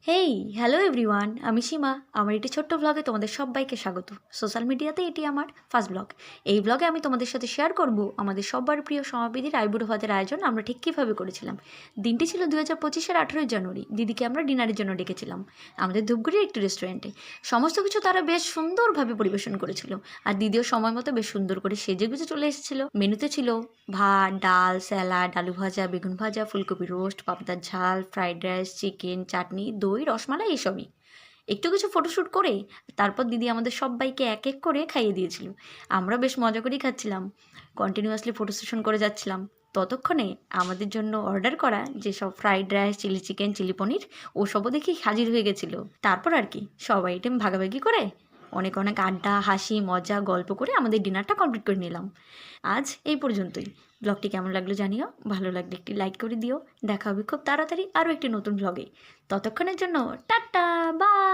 Hey hello everyone, আমি সীমা। আমার একটি ছোট্ট ব্লগে তোমাদের সবাইকে স্বাগত। সোশ্যাল মিডিয়াতে এটি আমার ফার্স্ট ব্লগ। এই ব্লগে আমি তোমাদের সাথে শেয়ার করব আমাদের সবার প্রিয় সমাবিধির আইবুড়ো ভাতের আয়োজন আমরা ঠিক কীভাবে করেছিলাম। দিনটি ছিল 2025-এর 18ই জানুয়ারি। দিদিকে আমরা ডিনারের জন্য ডেকেছিলাম আমাদের ধূপগুড়ির একটি রেস্টুরেন্টে। সমস্ত কিছু তারা বেশ সুন্দরভাবে পরিবেশন করেছিল, আর দিদিও সময় মতো বেশ সুন্দর করে সেজে গুজে চলে এসেছিল। মেনুতে ছিল ভাত, ডাল, স্যালাড, আলু ভাজা, বেগুন ভাজা, ফুলকপি রোস্ট, পাবদার ঝাল, ফ্রাইড রাইস, চিকেন, চাটনি, দই, রসমালাই, এসবই। একটু কিছু ফটোশ্যুট করে তারপর দিদি আমাদের সবাইকে এক এক করে খাইয়ে দিয়েছিল। আমরা বেশ মজা করেই খাচ্ছিলাম, কন্টিনিউয়াসলি ফটো সেশন করে যাচ্ছিলাম। ততক্ষণে আমাদের জন্য অর্ডার করা যেসব fried rice, chilli chicken, chilli paneer, ওসবও দেখি হাজির হয়ে গেছিলো। তারপর আর কি সব আইটেম ভাগাভাগি করে অনেক অনেক আড্ডা, হাসি, মজা, গল্প করে আমাদের ডিনারটা কমপ্লিট করে নিলাম। আজ এই পর্যন্তই। ব্লগটি কেমন লাগলো জানিও, ভালো লাগলে একটি লাইক করে দিও। দেখা হবে খুব তাড়াতাড়ি আরও একটি নতুন ব্লগে। ততক্ষণের জন্য টাটা, বাই।